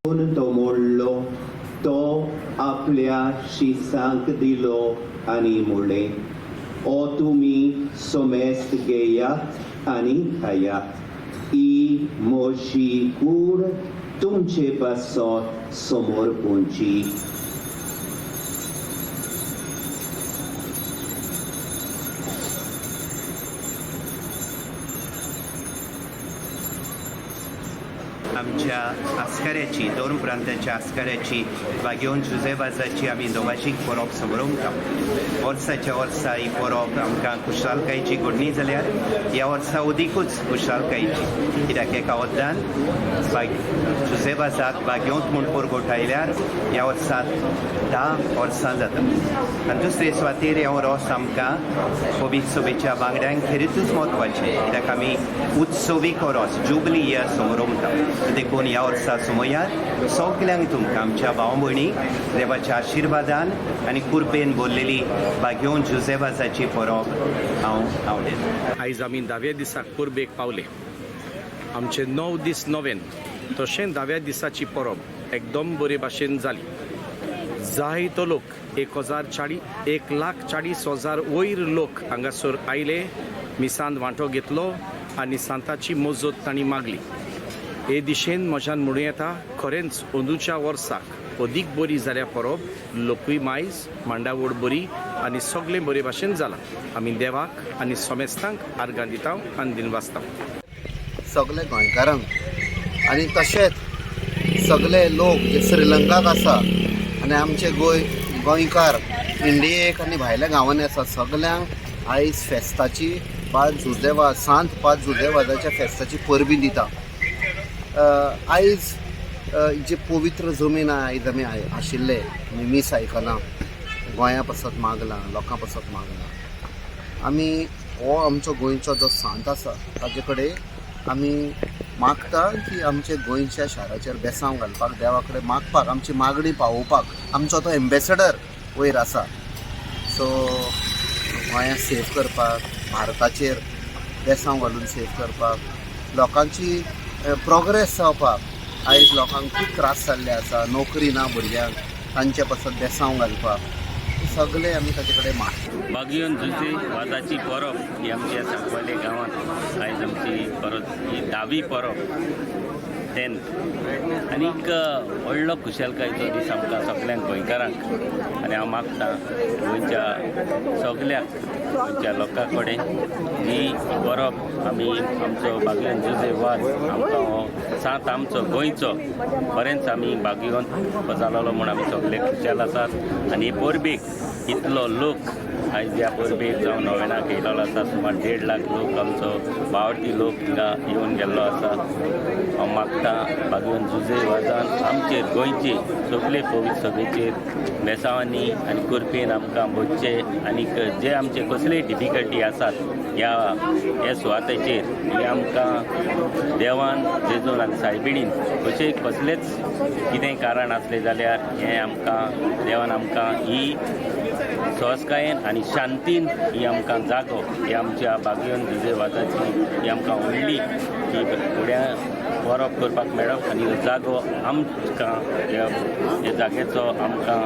तो मोडलो, तो आपल्या शिसांक दिलो आणि मुळे, ओ तुम्ही सोमेस्त घेयात आणि खायात, ही मोशी कूड तुमचे पासत समोर पोंची. आमच्या आस्काऱ्याची दोन प्रांताच्या आस्काऱ्याची बागेवन जुजेबाजाची आमी दोगांची परब समोरुंकता. वर्साच्या वर्सा ही परब आमकां खुशालकायेची घडणी जाल्यार ह्या वर्सा अदिकूच खुशालकायेची, कित्याक एका वद्दान जुजेबाजाक बागेवंत म्हूण परगोटायल्यार ह्या वर्साक 10 वर्सां जाता. आनी दुसरे सुवातेर हे वर्स आमकां पवित्र बांगड्यांक खेरीतूच म्हत्वाचें, कित्याक आमी उत्सवीक वर्स जुबली इयर समोरुंकता. देखून ह्या वर्सा समयार सगल्यांक तुमकां आमच्या भाव भयणीक देवाच्या आशिर्वादान आनी कृपेन भरलेली बागेवन जुजेबाजाची परब हांव आवडेन. आयज आमी 10व्या दिसाक परबेक पावले. आमचे 9 दीस नवेन तशें 10व्या दिसाची परब एकदम बरे भाशेन जाली. जायतो लोक 1,40,000 वयर लोक हांगासर आयले, मिसांत वांटो घेतलो आनी सांताची मजत तांणी मागली. हे दिशेन म्हज्यान म्हणूं येता, खरेंच अंदूच्या वर्साक अदीक बरी जाल्या परब, लोकूय मायज मांडावळ बरी आनी सगळें बरे भाशेन जालां. आमी देवाक आनी सोमेस्तांक आर्गां दिता आनी दिनवासता. सगळे गोंयकारांक आनी तशेंच सगळे लोक जे श्रीलंकाक आसा आनी आमचे गोंयकार इंडियेक आनी भायल्या गांवांनी आसा, सगल्यांक आयज फेस्ताची सांत पांच जुजेबाजाच्या फेस्ताची परबी दिता. आयज जे पवित्र जमीन आयज आमी आशिल्ले मीस आयकना, गोंया पासत मागला, लोकां पासत मागला. आमी हो आमचो गोंयचो जो सांत आसा ताजे कडेन आमी मागता की आमचे गोंयच्या शाराचेर बेसांव घालपाक, देवा कडेन मागपाक, आमची मागणी पावोवपाक आमचो तो एम्बेसेडर वयर आसा. सो गोंया सेफ करपाक, भारताचेर बेसांव घालून सेफ करपाक, लोकांची प्रोग्रेस जावपाक. आयज लोकांक खूब त्रास जाल्ले आसा, नोकरी ना भुरग्यांक, तांचे पासत बेसांव घालपाक, सगळे आमी ताचे कडेन मागता. बागेवन जुजेबाजाची परब ही आमच्या सांकवाले गांवांत आयज आमची परत ही 10वी परब 10th आनीक व्हडलो खुशालकायेचो दीस आमकां सगल्यांक गोंयकारांक. आनी हांव मागता गोंयच्या सगळ्या गोंयच्या लोकां कडेन ही परब आमी आमचो बागेवन जुजेबाज आमकां हो सांत आमचो गोंयचो खरेंच आमी बागेवंत जालोलो म्हूण आमी सगळे खुशाल आसात. आनी हे परबेक इतलो लोक आयज ह्या परबेक जावन नोवेनाक येयलोलो आसा. सुमार 1.5 लाख लोक आमचो बावटी लोक हिंगा येवन गेल्लो आसा. हांव मागता बागेवन जुजेबाजान आमचेर गोंयचे सगळे पवित्र सभेचेर बेसांवांनी आनी कृपेन आमकां बोदचे. आनीक जे आमचे कसलेय डिफिकल्टी आसात ह्या सुवातेचेर हे आमकां देवान जेजून आनी सायबिणीन अशें कसलेंच कितेंय कारण आसलें जाल्यार हें आमकां देवान आमकां ही सहजकायेन आनी शांतीन ही आमकां जागो ही आमच्या बागेवन जुजेबाजाची ही आमकां व्हडली ही फुडें परब करपाक मेळप. आनी हो जागो आमकां ह्या जाग्याचो आमकां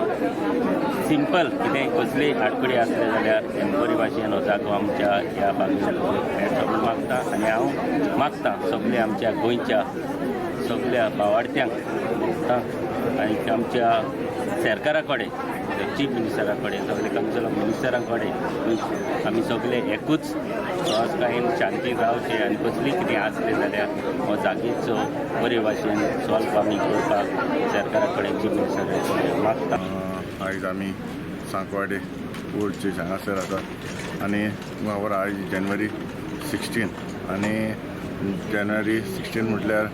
सिंपल कितेंय कसलीय आडकुडी आसले जाल्यार बरे भाशेन हो जागो आमच्या ह्या बागेवन मेळचो म्हूण मागता. आनी हांव मागता सगळ्या आमच्या गोंयच्या सगळ्या भावार्थ्यांक आनी आमच्या सरकारा कडेन, चीफ मिनिस्टरा कडेन, सगळे कन्सलर मिनिस्टरां कडेन आमी सगळे एकूच सहजकायेन शांतीन रावचे. आनी कसली कितें आसलें जाल्यार हो जागेचो बरे भाशेन सॉल्व आमी करपाक सरकारा कडेन चीफ मिनिस्टरा कडेन मागता. आयज आमी सांकवाडे ओल्ड चर्च हांगासर आसात आनी खबर आयज जानेवारी 16 आनी जानेवारी 16 म्हटल्यार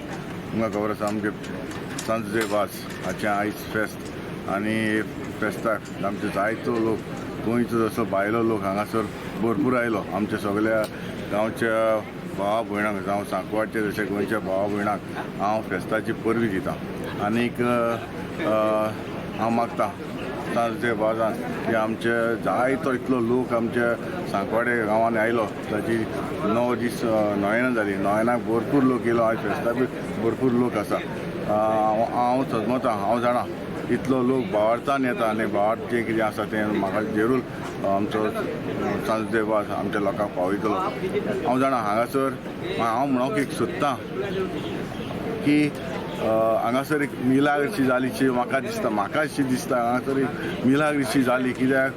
तुमकां खबर आसा आमचे सांत जुजेबाज हाचें आयज फेस्त. आनी फेस्ताक आमचे जायतो लोक गोंयचो जसो भायलो लोक हांगासर भरपूर आयलो. आमच्या सगळ्या गांवच्या भावा भयणांक जावं सांकवाडचे जशे गोंयच्या भावा भयणांक हांव फेस्ताची परबी दितां. आनीक हांव मागता सांत जुजेबाजान की आमचे जायतो इतलो लोक आमच्या सांकवाडे गांवांनी आयलो. ताची 9 दीस नोवेनां जाली. नोवेनाक भरपूर लोक येयलो. आयज फेस्ताक बी भरपूर लोक आसा. हांव सजमतां हांव जाणा इतलो लोक भावार्थान येता आनी भावार्थ जें कितें आसा तें म्हाका जरूर आमचो सांजदेवास आमच्या लोकांक पावयतलो. हांव जाणा हांगासर हांव म्हणूंक एक सोदतां की हांगासर एक मिलाग्र शी जालीशी म्हाका अशी दिसता हांगासर एक मिलाग्र शी जाली कित्याक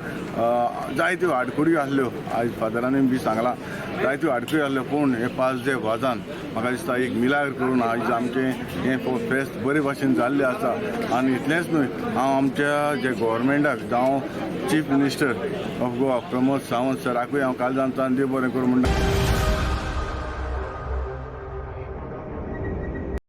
जायत्यो आडकुड्यो आसल्यो आयज फादरांनी बी सांगलां जायत्यो आडकुड्यो आसल्यो पूण हे 5 डे वॉजान म्हाका दिसता एक मिलाग्र करून आयज आमचें हें फेस्त बरे भाशेन जाल्लें आसा. आनी इतलेंच न्हय हांव आमच्या जे गोवोरमेंटाक जावं chief minister of Goa Pramod Sawant सराकूय हांव काल जाणता देव बरें करूं म्हणटा.